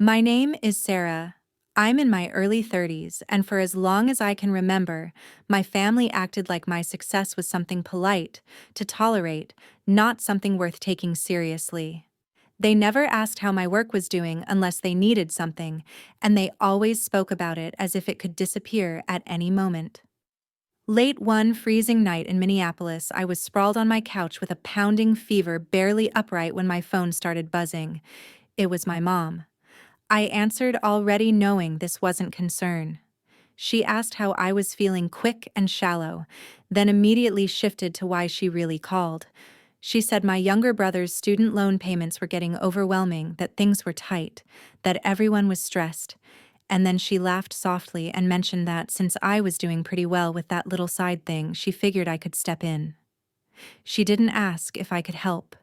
My name is Sarah. I'm in my early 30s, and for as long as I can remember, my family acted like my success was something polite, to tolerate, not something worth taking seriously. They never asked how my work was doing unless they needed something, and they always spoke about it as if it could disappear at any moment. Late one freezing night in Minneapolis, I was sprawled on my couch with a pounding fever, barely upright when my phone started buzzing. It was my mom. I answered, already knowing this wasn't concern. She asked how I was feeling, quick and shallow, then immediately shifted to why she really called. She said my younger brother's student loan payments were getting overwhelming, that things were tight, that everyone was stressed, and then she laughed softly and mentioned that since I was doing pretty well with that little side thing, she figured I could step in. She didn't ask if I could help.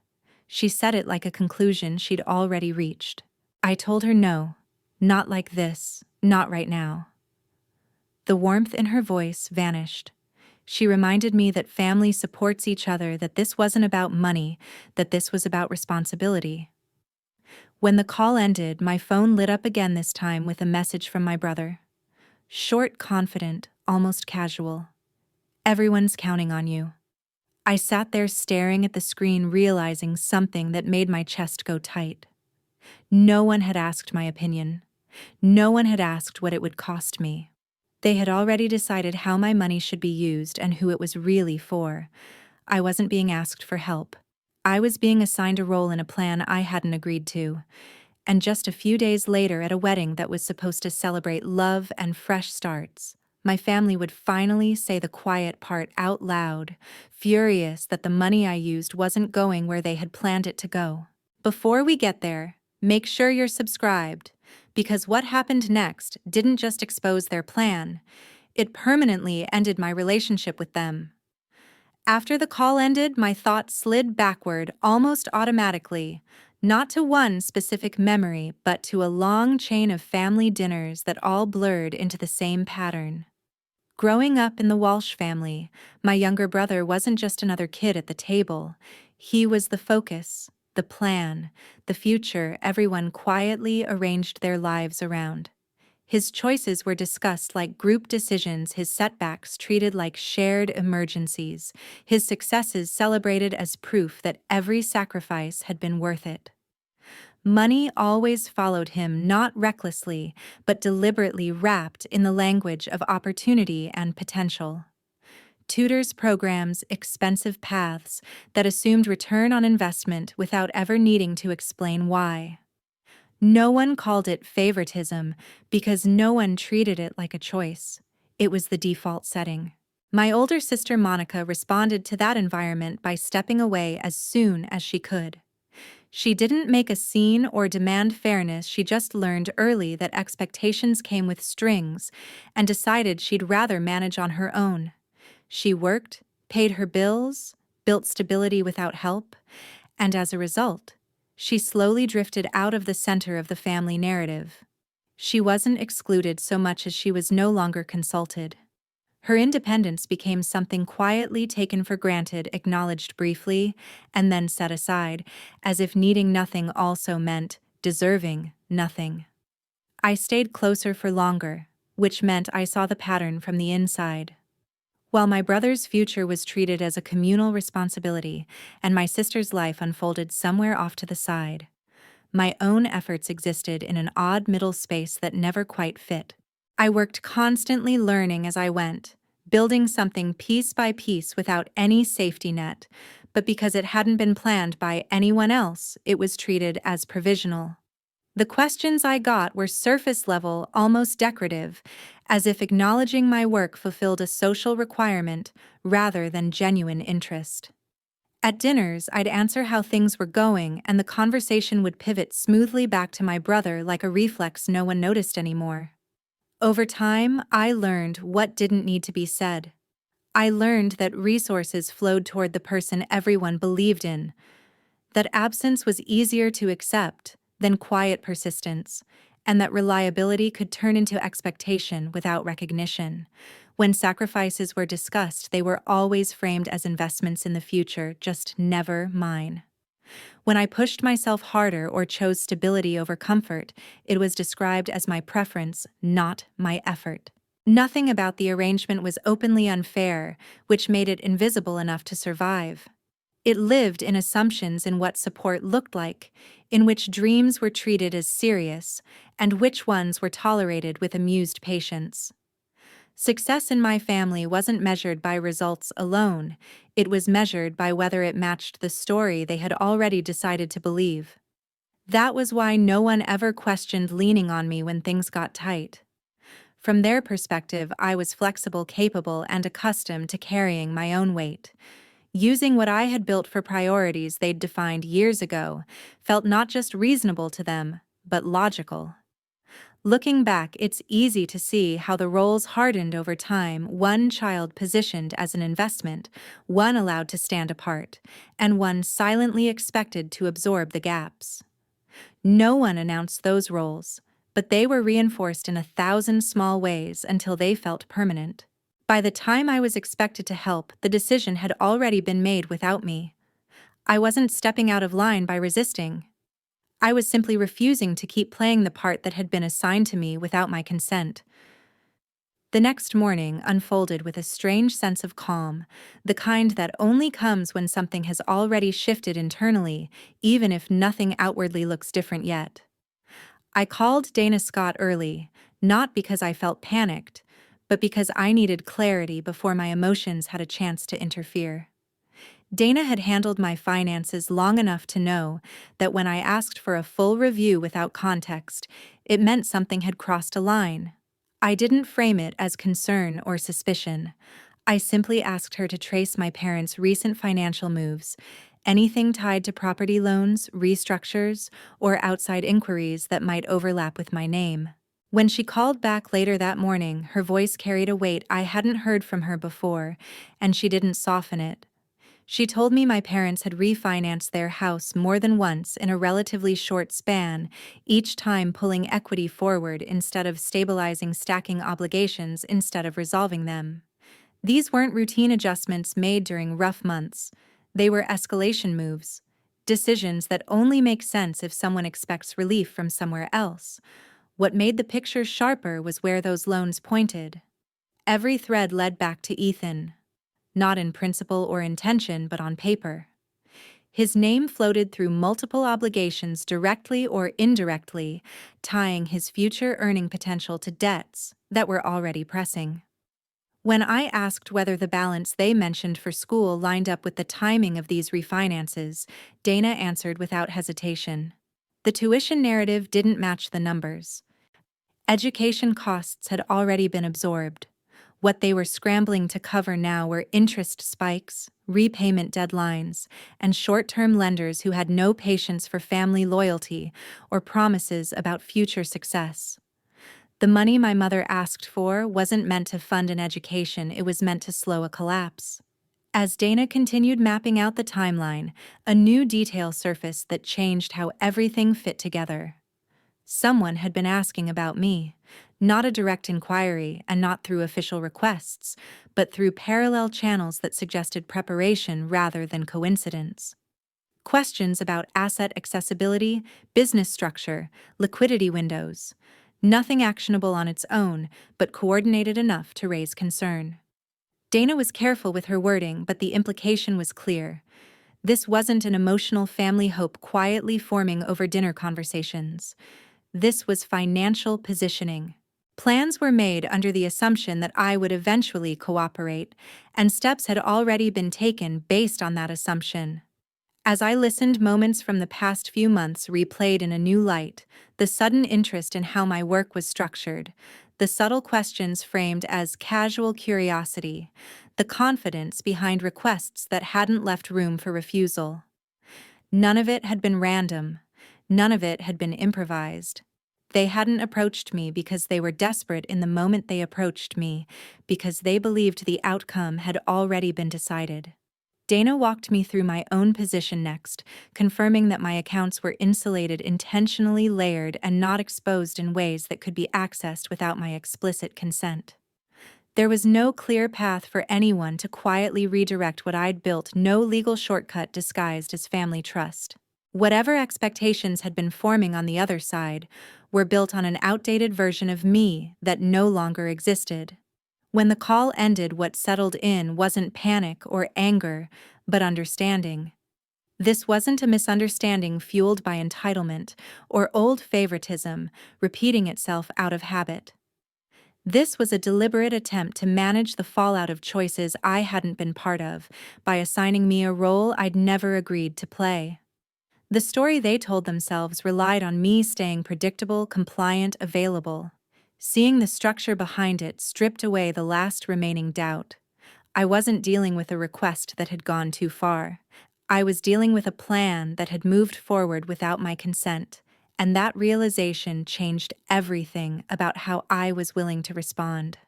She said it like a conclusion she'd already reached. I told her no, not like this, not right now. The warmth in her voice vanished. She reminded me that family supports each other, that this wasn't about money, that this was about responsibility. When the call ended, my phone lit up again, this time with a message from my brother. Short, confident, almost casual. Everyone's counting on you. I sat there staring at the screen, realizing something that made my chest go tight. No one had asked my opinion. No one had asked what it would cost me. They had already decided how my money should be used and who it was really for. I wasn't being asked for help. I was being assigned a role in a plan I hadn't agreed to. And just a few days later, at a wedding that was supposed to celebrate love and fresh starts, my family would finally say the quiet part out loud, furious that the money I used wasn't going where they had planned it to go. Before we get there, make sure you're subscribed, because what happened next didn't just expose their plan, it permanently ended my relationship with them. After the call ended, my thoughts slid backward almost automatically, not to one specific memory, but to a long chain of family dinners that all blurred into the same pattern. Growing up in the Walsh family, my younger brother wasn't just another kid at the table. He was the focus, the plan, the future everyone quietly arranged their lives around. His choices were discussed like group decisions, his setbacks treated like shared emergencies, his successes celebrated as proof that every sacrifice had been worth it. Money always followed him, not recklessly, but deliberately, wrapped in the language of opportunity and potential. Tutors, programs, expensive paths that assumed return on investment without ever needing to explain why. No one called it favoritism because no one treated it like a choice. It was the default setting. My older sister Monica responded to that environment by stepping away as soon as she could. She didn't make a scene or demand fairness, she just learned early that expectations came with strings and decided she'd rather manage on her own. She worked, paid her bills, built stability without help, and as a result, she slowly drifted out of the center of the family narrative. She wasn't excluded so much as she was no longer consulted. Her independence became something quietly taken for granted, acknowledged briefly, and then set aside, as if needing nothing also meant deserving nothing. I stayed closer for longer, which meant I saw the pattern from the inside. While my brother's future was treated as a communal responsibility, and my sister's life unfolded somewhere off to the side, my own efforts existed in an odd middle space that never quite fit. I worked constantly, learning as I went, building something piece by piece without any safety net, but because it hadn't been planned by anyone else, it was treated as provisional. The questions I got were surface level, almost decorative, as if acknowledging my work fulfilled a social requirement rather than genuine interest. At dinners, I'd answer how things were going, and the conversation would pivot smoothly back to my brother like a reflex no one noticed anymore. Over time, I learned what didn't need to be said. I learned that resources flowed toward the person everyone believed in, that absence was easier to accept than quiet persistence, and that reliability could turn into expectation without recognition. When sacrifices were discussed, they were always framed as investments in the future, just never mine. When I pushed myself harder or chose stability over comfort, it was described as my preference, not my effort. Nothing about the arrangement was openly unfair, which made it invisible enough to survive. It lived in assumptions in what support looked like, in which dreams were treated as serious, and which ones were tolerated with amused patience. Success in my family wasn't measured by results alone, it was measured by whether it matched the story they had already decided to believe. That was why no one ever questioned leaning on me when things got tight. From their perspective, I was flexible, capable, and accustomed to carrying my own weight. Using what I had built for priorities they'd defined years ago felt not just reasonable to them, but logical. Looking back, it's easy to see how the roles hardened over time, one child positioned as an investment, one allowed to stand apart, and one silently expected to absorb the gaps. No one announced those roles, but they were reinforced in 1,000 small ways until they felt permanent. By the time I was expected to help, the decision had already been made without me. I wasn't stepping out of line by resisting. I was simply refusing to keep playing the part that had been assigned to me without my consent. The next morning unfolded with a strange sense of calm, the kind that only comes when something has already shifted internally, even if nothing outwardly looks different yet. I called Dana Scott early, not because I felt panicked, but because I needed clarity before my emotions had a chance to interfere. Dana had handled my finances long enough to know that when I asked for a full review without context, it meant something had crossed a line. I didn't frame it as concern or suspicion. I simply asked her to trace my parents' recent financial moves, anything tied to property loans, restructures, or outside inquiries that might overlap with my name. When she called back later that morning, her voice carried a weight I hadn't heard from her before, and she didn't soften it. She told me my parents had refinanced their house more than once in a relatively short span, each time pulling equity forward instead of stabilizing stacking obligations instead of resolving them. These weren't routine adjustments made during rough months. They were escalation moves, decisions that only make sense if someone expects relief from somewhere else. What made the picture sharper was where those loans pointed. Every thread led back to Ethan. Not in principle or intention, but on paper. His name floated through multiple obligations directly or indirectly, tying his future earning potential to debts that were already pressing. When I asked whether the balance they mentioned for school lined up with the timing of these refinances, Dana answered without hesitation. The tuition narrative didn't match the numbers. Education costs had already been absorbed. What they were scrambling to cover now were interest spikes, repayment deadlines, and short-term lenders who had no patience for family loyalty or promises about future success. The money my mother asked for wasn't meant to fund an education, it was meant to slow a collapse. As Dana continued mapping out the timeline, a new detail surfaced that changed how everything fit together. Someone had been asking about me, not a direct inquiry and not through official requests, but through parallel channels that suggested preparation rather than coincidence. Questions about asset accessibility, business structure, liquidity windows. Nothing actionable on its own, but coordinated enough to raise concern. Dana was careful with her wording, but the implication was clear. This wasn't an emotional family hope quietly forming over dinner conversations. This was financial positioning. Plans were made under the assumption that I would eventually cooperate, and steps had already been taken based on that assumption. As I listened, moments from the past few months replayed in a new light, the sudden interest in how my work was structured, the subtle questions framed as casual curiosity, the confidence behind requests that hadn't left room for refusal. None of it had been random. None of it had been improvised. They hadn't approached me because they were desperate in the moment they approached me, because they believed the outcome had already been decided. Dana walked me through my own position next, confirming that my accounts were insulated, intentionally layered, and not exposed in ways that could be accessed without my explicit consent. There was no clear path for anyone to quietly redirect what I'd built, no legal shortcut disguised as family trust. Whatever expectations had been forming on the other side were built on an outdated version of me that no longer existed. When the call ended, what settled in wasn't panic or anger, but understanding. This wasn't a misunderstanding fueled by entitlement or old favoritism repeating itself out of habit. This was a deliberate attempt to manage the fallout of choices I hadn't been part of by assigning me a role I'd never agreed to play. The story they told themselves relied on me staying predictable, compliant, available. Seeing the structure behind it stripped away the last remaining doubt. I wasn't dealing with a request that had gone too far. I was dealing with a plan that had moved forward without my consent, and that realization changed everything about how I was willing to respond.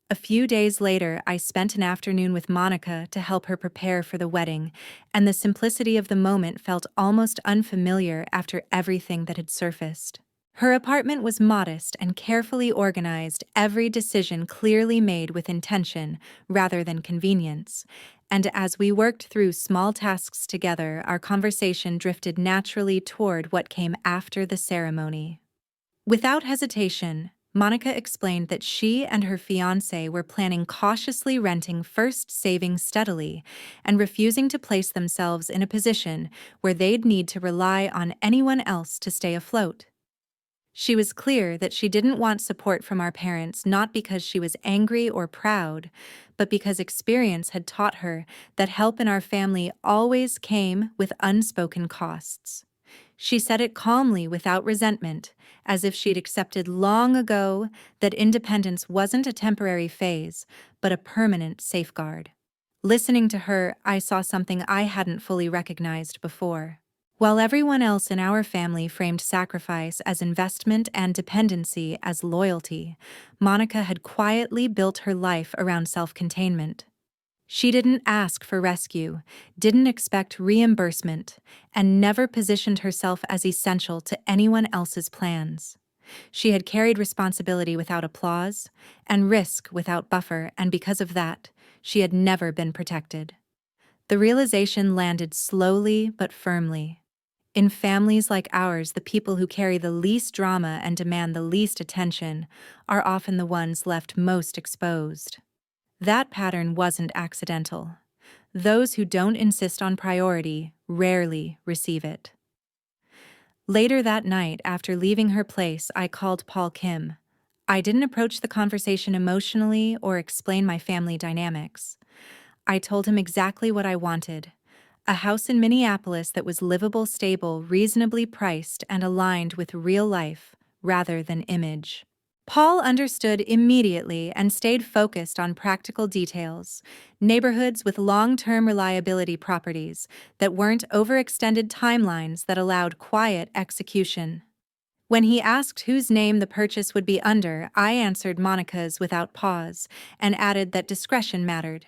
A few days later, I spent an afternoon with Monica to help her prepare for the wedding, and the simplicity of the moment felt almost unfamiliar after everything that had surfaced. Her apartment was modest and carefully organized, every decision clearly made with intention rather than convenience. And as we worked through small tasks together, our conversation drifted naturally toward what came after the ceremony. Without hesitation, Monica explained that she and her fiancé were planning cautiously renting, first saving steadily, and refusing to place themselves in a position where they'd need to rely on anyone else to stay afloat. She was clear that she didn't want support from our parents, not because she was angry or proud, but because experience had taught her that help in our family always came with unspoken costs. She said it calmly, without resentment, as if she'd accepted long ago that independence wasn't a temporary phase, but a permanent safeguard. Listening to her, I saw something I hadn't fully recognized before. While everyone else in our family framed sacrifice as investment and dependency as loyalty, Monica had quietly built her life around self-containment. She didn't ask for rescue, didn't expect reimbursement, and never positioned herself as essential to anyone else's plans. She had carried responsibility without applause and risk without buffer, and because of that, she had never been protected. The realization landed slowly but firmly. In families like ours, the people who carry the least drama and demand the least attention are often the ones left most exposed. That pattern wasn't accidental. Those who don't insist on priority rarely receive it. Later that night, after leaving her place, I called Paul Kim. I didn't approach the conversation emotionally or explain my family dynamics. I told him exactly what I wanted: a house in Minneapolis that was livable, stable, reasonably priced, and aligned with real life rather than image. Paul understood immediately and stayed focused on practical details: neighborhoods with long-term reliability, properties that weren't overextended, timelines that allowed quiet execution. When he asked whose name the purchase would be under, I answered Monica's without pause and added that discretion mattered.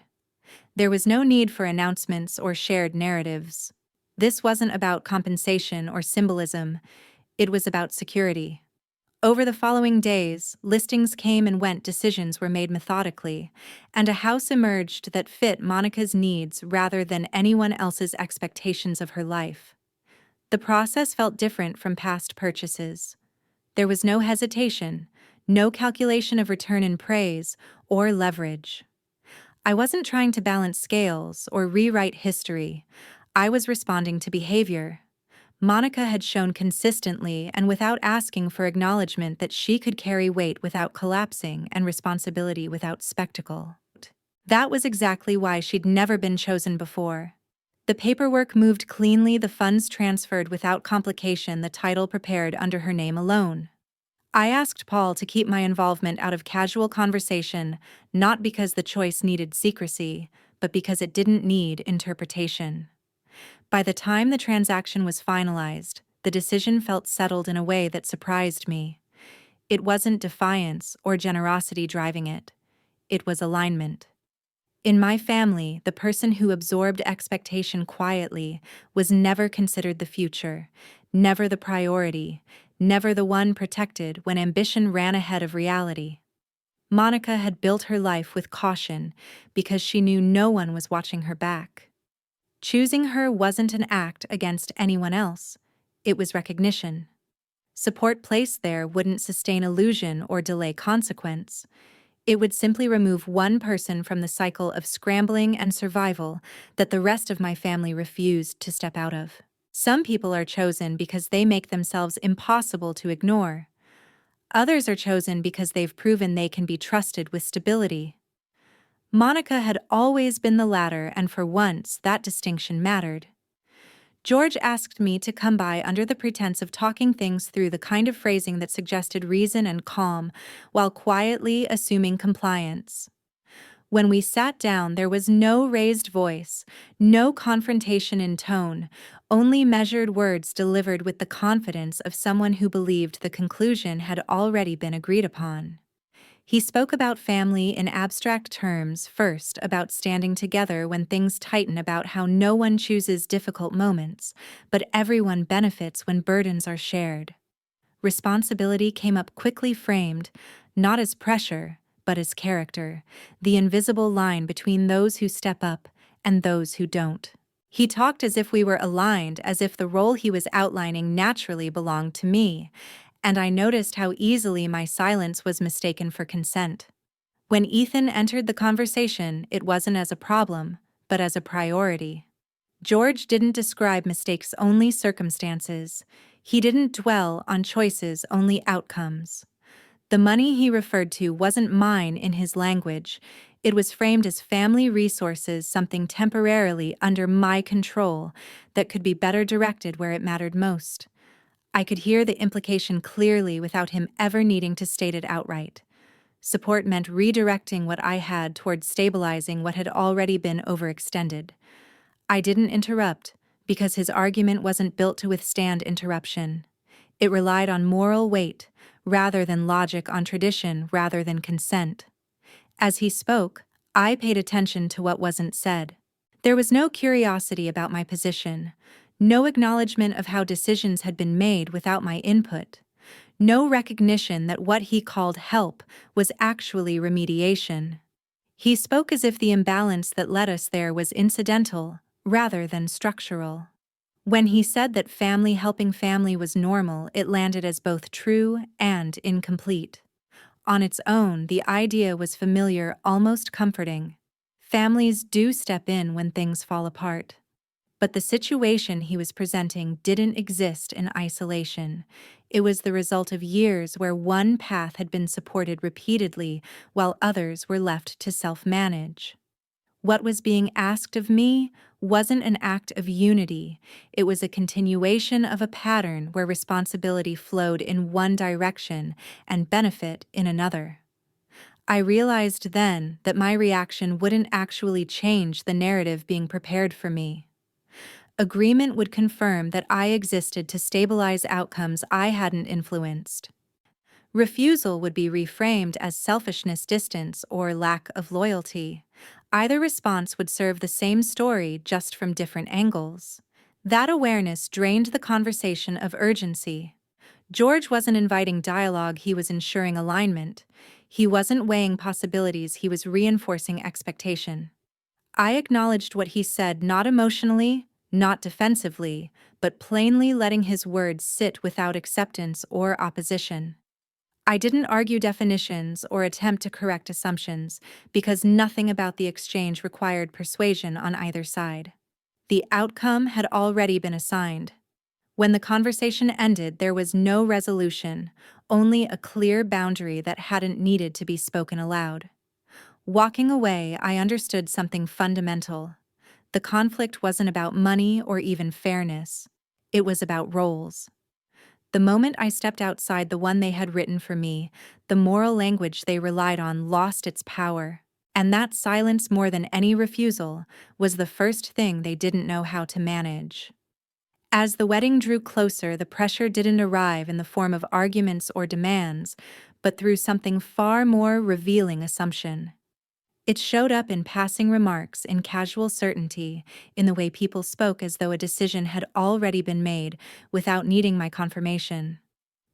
There was no need for announcements or shared narratives. This wasn't about compensation or symbolism, it was about security. Over the following days, listings came and went, decisions were made methodically, and a house emerged that fit Monica's needs rather than anyone else's expectations of her life. The process felt different from past purchases. There was no hesitation, no calculation of return in praise or leverage. I wasn't trying to balance scales or rewrite history. I was responding to behavior. Monica had shown consistently and without asking for acknowledgement that she could carry weight without collapsing and responsibility without spectacle. That was exactly why she'd never been chosen before. The paperwork moved cleanly, the funds transferred without complication, the title prepared under her name alone. I asked Paul to keep my involvement out of casual conversation, not because the choice needed secrecy, but because it didn't need interpretation. By the time the transaction was finalized, the decision felt settled in a way that surprised me. It wasn't defiance or generosity driving it. It was alignment. In my family, the person who absorbed expectation quietly was never considered the future, never the priority, never the one protected when ambition ran ahead of reality. Monica had built her life with caution because she knew no one was watching her back. Choosing her wasn't an act against anyone else. It was recognition. Support placed there wouldn't sustain illusion or delay consequence. It would simply remove one person from the cycle of scrambling and survival that the rest of my family refused to step out of. Some people are chosen because they make themselves impossible to ignore. Others are chosen because they've proven they can be trusted with stability. Monica had always been the latter, and for once, that distinction mattered. George asked me to come by under the pretense of talking things through, the kind of phrasing that suggested reason and calm, while quietly assuming compliance. When we sat down, there was no raised voice, no confrontation in tone, only measured words delivered with the confidence of someone who believed the conclusion had already been agreed upon. He spoke about family in abstract terms, first about standing together when things tighten, about how no one chooses difficult moments, but everyone benefits when burdens are shared. Responsibility came up quickly, framed, not as pressure, but as character, the invisible line between those who step up and those who don't. He talked as if we were aligned, as if the role he was outlining naturally belonged to me, and I noticed how easily my silence was mistaken for consent. When Ethan entered the conversation, it wasn't as a problem, but as a priority. George didn't describe mistakes, only circumstances. He didn't dwell on choices, only outcomes. The money he referred to wasn't mine in his language. It was framed as family resources, something temporarily under my control that could be better directed where it mattered most. I could hear the implication clearly without him ever needing to state it outright. Support meant redirecting what I had towards stabilizing what had already been overextended. I didn't interrupt, because his argument wasn't built to withstand interruption. It relied on moral weight, rather than logic, on tradition, rather than consent. As he spoke, I paid attention to what wasn't said. There was no curiosity about my position, no acknowledgement of how decisions had been made without my input, no recognition that what he called help was actually remediation. He spoke as if the imbalance that led us there was incidental, rather than structural. When he said that family helping family was normal, it landed as both true and incomplete. On its own, the idea was familiar, almost comforting. Families do step in when things fall apart. But the situation he was presenting didn't exist in isolation. It was the result of years where one path had been supported repeatedly while others were left to self-manage. What was being asked of me wasn't an act of unity. It was a continuation of a pattern where responsibility flowed in one direction and benefit in another. I realized then that my reaction wouldn't actually change the narrative being prepared for me. Agreement would confirm that I existed to stabilize outcomes I hadn't influenced. Refusal would be reframed as selfishness, distance, or lack of loyalty. Either response would serve the same story, just from different angles. That awareness drained the conversation of urgency. George wasn't inviting dialogue, he was ensuring alignment. He wasn't weighing possibilities, he was reinforcing expectation. I acknowledged what he said, not emotionally, not defensively, but plainly, letting his words sit without acceptance or opposition. I didn't argue definitions or attempt to correct assumptions, because nothing about the exchange required persuasion on either side. The outcome had already been assigned. When the conversation ended, there was no resolution, only a clear boundary that hadn't needed to be spoken aloud. Walking away, I understood something fundamental. The conflict wasn't about money or even fairness. It was about roles. The moment I stepped outside the one they had written for me, the moral language they relied on lost its power. And that silence, more than any refusal, was the first thing they didn't know how to manage. As the wedding drew closer, the pressure didn't arrive in the form of arguments or demands, but through something far more revealing: assumption. It showed up in passing remarks, in casual certainty, in the way people spoke as though a decision had already been made, without needing my confirmation.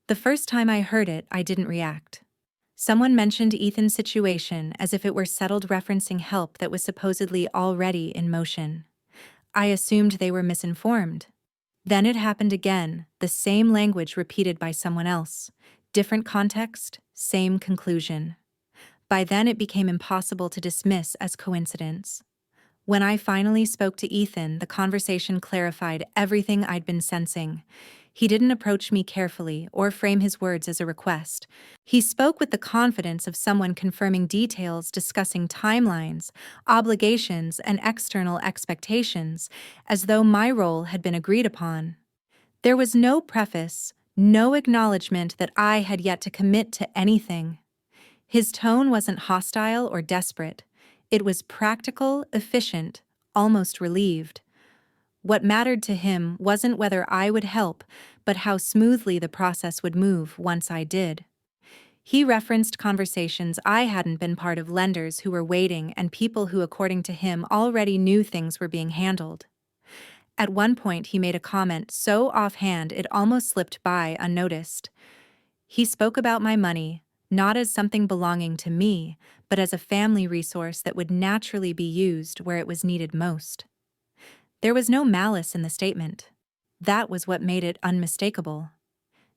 The first time I heard it, I didn't react. Someone mentioned Ethan's situation as if it were settled, referencing help that was supposedly already in motion. I assumed they were misinformed. Then it happened again, the same language repeated by someone else. Different context, same conclusion. By then it became impossible to dismiss as coincidence. When I finally spoke to Ethan, the conversation clarified everything I'd been sensing. He didn't approach me carefully or frame his words as a request. He spoke with the confidence of someone confirming details, discussing timelines, obligations, and external expectations, as though my role had been agreed upon. There was no preface, no acknowledgement that I had yet to commit to anything. His tone wasn't hostile or desperate. It was practical, efficient, almost relieved. What mattered to him wasn't whether I would help, but how smoothly the process would move once I did. He referenced conversations I hadn't been part of, lenders who were waiting and people who, according to him, already knew things were being handled. At one point, he made a comment so offhand it almost slipped by unnoticed. He spoke about my money, not as something belonging to me, but as a family resource that would naturally be used where it was needed most. There was no malice in the statement. That was what made it unmistakable.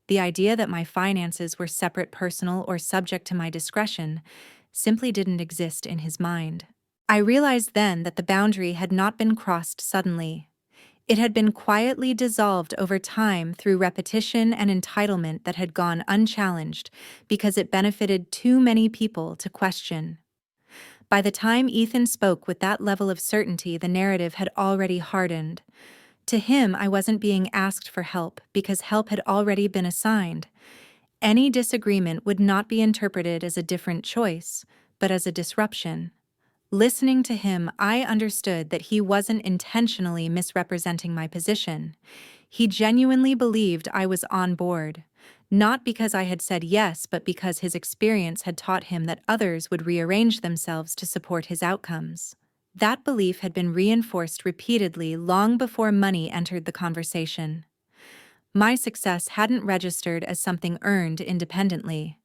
The idea that my finances were separate, personal, or subject to my discretion simply didn't exist in his mind. I realized then that the boundary had not been crossed suddenly. It had been quietly dissolved over time through repetition and entitlement that had gone unchallenged because it benefited too many people to question. By the time Ethan spoke with that level of certainty, the narrative had already hardened. To him, I wasn't being asked for help because help had already been assigned. Any disagreement would not be interpreted as a different choice, but as a disruption. Listening to him, I understood that he wasn't intentionally misrepresenting my position. He genuinely believed I was on board, not because I had said yes, but because his experience had taught him that others would rearrange themselves to support his outcomes. That belief had been reinforced repeatedly long before money entered the conversation. My success hadn't registered as something earned independently.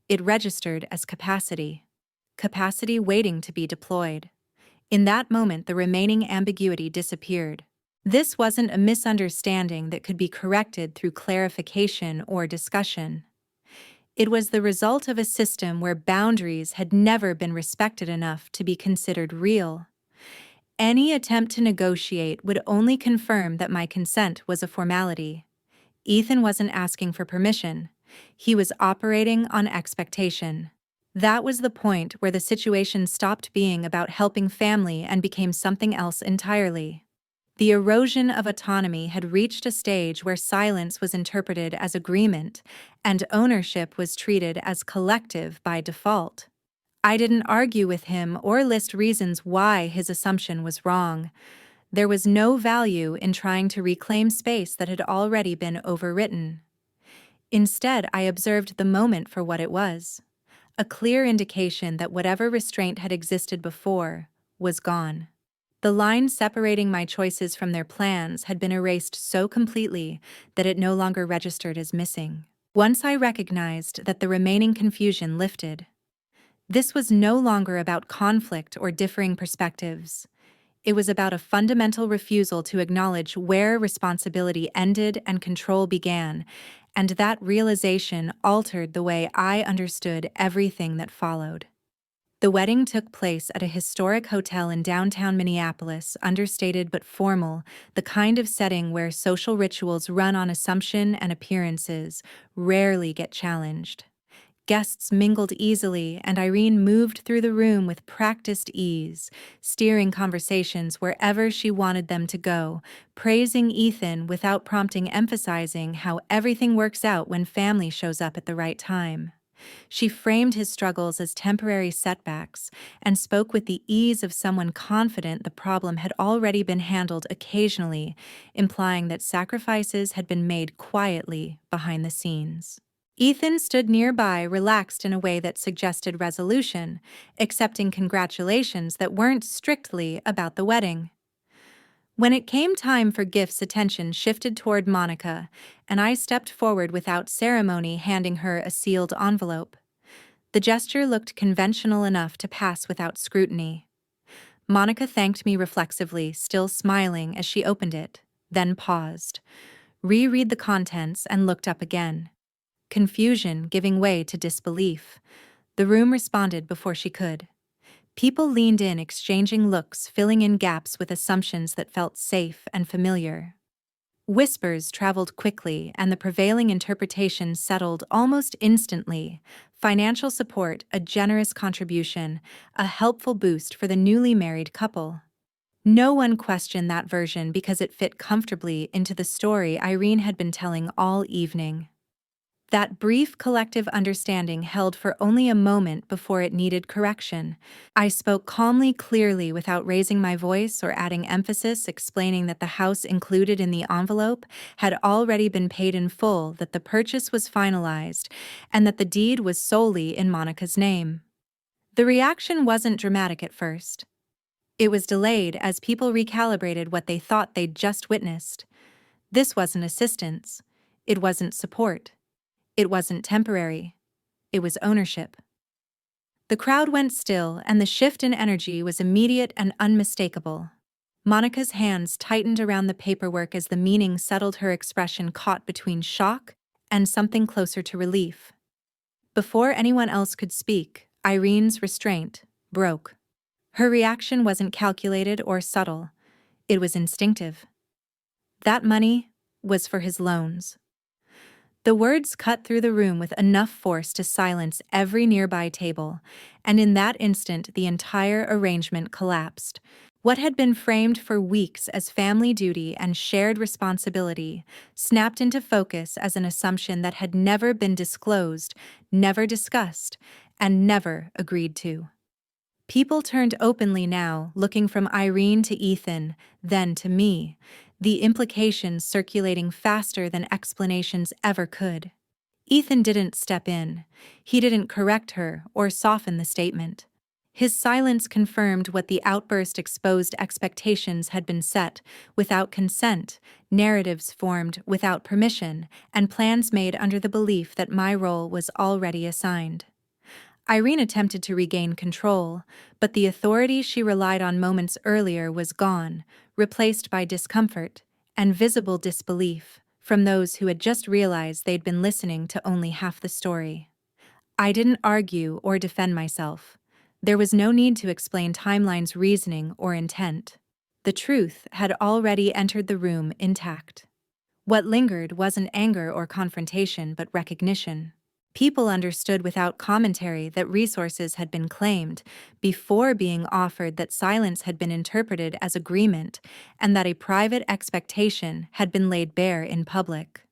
It registered as capacity. Capacity waiting to be deployed. In that moment, the remaining ambiguity disappeared. This wasn't a misunderstanding that could be corrected through clarification or discussion. It was the result of a system where boundaries had never been respected enough to be considered real. Any attempt to negotiate would only confirm that my consent was a formality. Ethan wasn't asking for permission. He was operating on expectation. That was the point where the situation stopped being about helping family and became something else entirely. The erosion of autonomy had reached a stage where silence was interpreted as agreement, and ownership was treated as collective by default. I didn't argue with him or list reasons why his assumption was wrong. There was no value in trying to reclaim space that had already been overwritten. Instead, I observed the moment for what it was. A clear indication that whatever restraint had existed before was gone. The line separating my choices from their plans had been erased so completely that it no longer registered as missing. Once I recognized that, the remaining confusion lifted. This was no longer about conflict or differing perspectives. It was about a fundamental refusal to acknowledge where responsibility ended and control began, and that realization altered the way I understood everything that followed. The wedding took place at a historic hotel in downtown Minneapolis, understated but formal, the kind of setting where social rituals run on assumption and appearances rarely get challenged. Guests mingled easily, and Irene moved through the room with practiced ease, steering conversations wherever she wanted them to go, praising Ethan without prompting, emphasizing how everything works out when family shows up at the right time. She framed his struggles as temporary setbacks and spoke with the ease of someone confident the problem had already been handled occasionally, implying that sacrifices had been made quietly behind the scenes. Ethan stood nearby, relaxed in a way that suggested resolution, accepting congratulations that weren't strictly about the wedding. When it came time for gifts, attention shifted toward Monica, and I stepped forward without ceremony, handing her a sealed envelope. The gesture looked conventional enough to pass without scrutiny. Monica thanked me reflexively, still smiling as she opened it, then paused, reread the contents, and looked up again. Confusion giving way to disbelief. The room responded before she could. People leaned in, exchanging looks, filling in gaps with assumptions that felt safe and familiar. Whispers traveled quickly, and the prevailing interpretation settled almost instantly. Financial support, a generous contribution, a helpful boost for the newly married couple. No one questioned that version because it fit comfortably into the story Irene had been telling all evening. That brief collective understanding held for only a moment before it needed correction. I spoke calmly, clearly, without raising my voice or adding emphasis, explaining that the house included in the envelope had already been paid in full, that the purchase was finalized, and that the deed was solely in Monica's name. The reaction wasn't dramatic at first. It was delayed as people recalibrated what they thought they'd just witnessed. This wasn't assistance. It wasn't support. It wasn't temporary. It was ownership. The crowd went still, and the shift in energy was immediate and unmistakable. Monica's hands tightened around the paperwork as the meaning settled, her expression caught between shock and something closer to relief. Before anyone else could speak, Irene's restraint broke. Her reaction wasn't calculated or subtle. It was instinctive. That money was for his loans. The words cut through the room with enough force to silence every nearby table, and in that instant the entire arrangement collapsed. What had been framed for weeks as family duty and shared responsibility snapped into focus as an assumption that had never been disclosed, never discussed, and never agreed to. People turned openly now, looking from Irene to Ethan, then to me, the implications circulating faster than explanations ever could. Ethan didn't step in. He didn't correct her or soften the statement. His silence confirmed what the outburst exposed: expectations had been set without consent, narratives formed without permission, and plans made under the belief that my role was already assigned. Irene attempted to regain control, but the authority she relied on moments earlier was gone, replaced by discomfort and visible disbelief from those who had just realized they'd been listening to only half the story. I didn't argue or defend myself. There was no need to explain timeline's reasoning or intent. The truth had already entered the room intact. What lingered wasn't anger or confrontation, but recognition. People understood without commentary that resources had been claimed before being offered, that silence had been interpreted as agreement, and that a private expectation had been laid bare in public.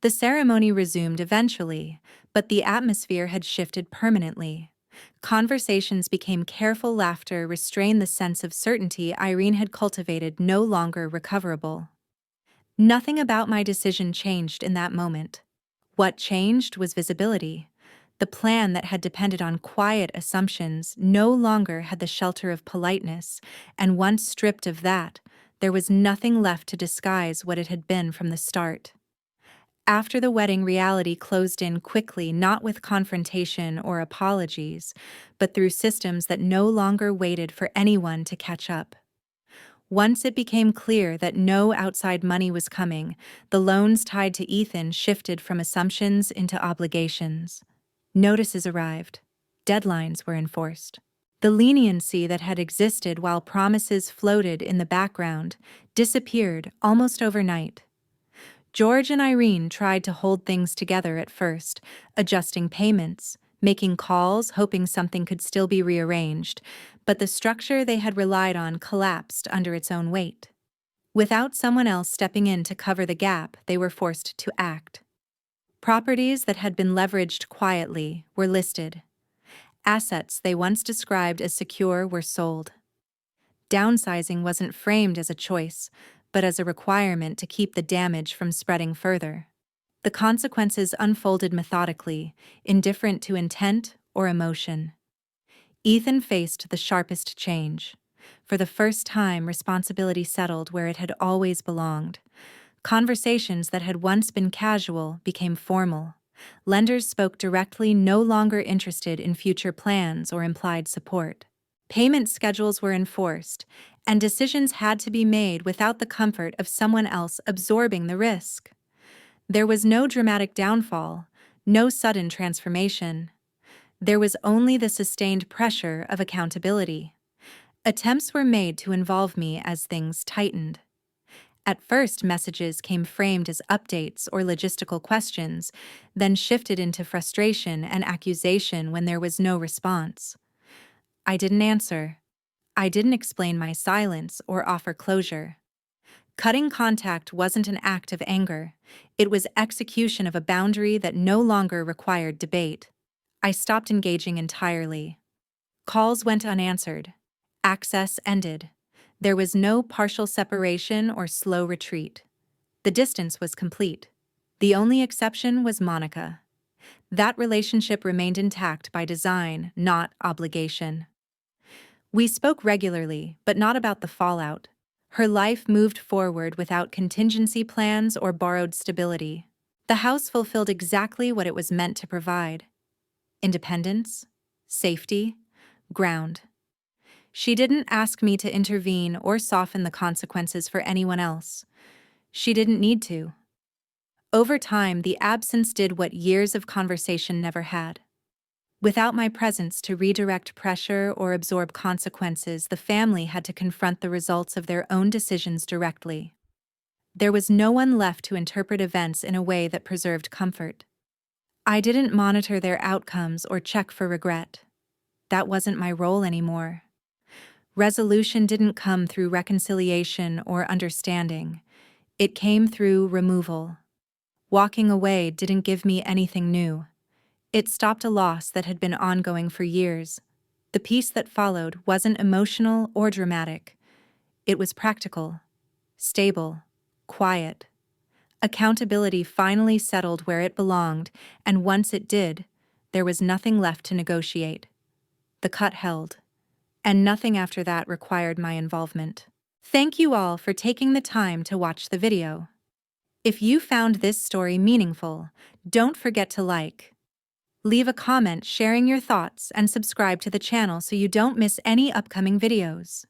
The ceremony resumed eventually, but the atmosphere had shifted permanently. Conversations became careful, laughter restrained, the sense of certainty Irene had cultivated no longer recoverable. Nothing about my decision changed in that moment. What changed was visibility. The plan that had depended on quiet assumptions no longer had the shelter of politeness, and once stripped of that, there was nothing left to disguise what it had been from the start. After the wedding, reality closed in quickly, not with confrontation or apologies, but through systems that no longer waited for anyone to catch up. Once it became clear that no outside money was coming, the loans tied to Ethan shifted from assumptions into obligations. Notices arrived. Deadlines were enforced. The leniency that had existed while promises floated in the background disappeared almost overnight. George and Irene tried to hold things together at first, adjusting payments, making calls, hoping something could still be rearranged, but the structure they had relied on collapsed under its own weight. Without someone else stepping in to cover the gap, they were forced to act. Properties that had been leveraged quietly were listed. Assets they once described as secure were sold. Downsizing wasn't framed as a choice, but as a requirement to keep the damage from spreading further. The consequences unfolded methodically, indifferent to intent or emotion. Ethan faced the sharpest change. For the first time, responsibility settled where it had always belonged. Conversations that had once been casual became formal. Lenders spoke directly, no longer interested in future plans or implied support. Payment schedules were enforced, and decisions had to be made without the comfort of someone else absorbing the risk. There was no dramatic downfall, no sudden transformation. There was only the sustained pressure of accountability. Attempts were made to involve me as things tightened. At first, messages came framed as updates or logistical questions, then shifted into frustration and accusation when there was no response. I didn't answer. I didn't explain my silence or offer closure. Cutting contact wasn't an act of anger. It was execution of a boundary that no longer required debate. I stopped engaging entirely. Calls went unanswered. Access ended. There was no partial separation or slow retreat. The distance was complete. The only exception was Monica. That relationship remained intact by design, not obligation. We spoke regularly, but not about the fallout. Her life moved forward without contingency plans or borrowed stability. The house fulfilled exactly what it was meant to provide: independence, safety, ground. She didn't ask me to intervene or soften the consequences for anyone else. She didn't need to. Over time, the absence did what years of conversation never had. Without my presence to redirect pressure or absorb consequences, the family had to confront the results of their own decisions directly. There was no one left to interpret events in a way that preserved comfort. I didn't monitor their outcomes or check for regret. That wasn't my role anymore. Resolution didn't come through reconciliation or understanding. It came through removal. Walking away didn't give me anything new. It stopped a loss that had been ongoing for years. The peace that followed wasn't emotional or dramatic. It was practical, stable, quiet. Accountability finally settled where it belonged, and once it did, there was nothing left to negotiate. The cut held, and nothing after that required my involvement. Thank you all for taking the time to watch the video. If you found this story meaningful, don't forget to like, leave a comment sharing your thoughts, and subscribe to the channel so you don't miss any upcoming videos.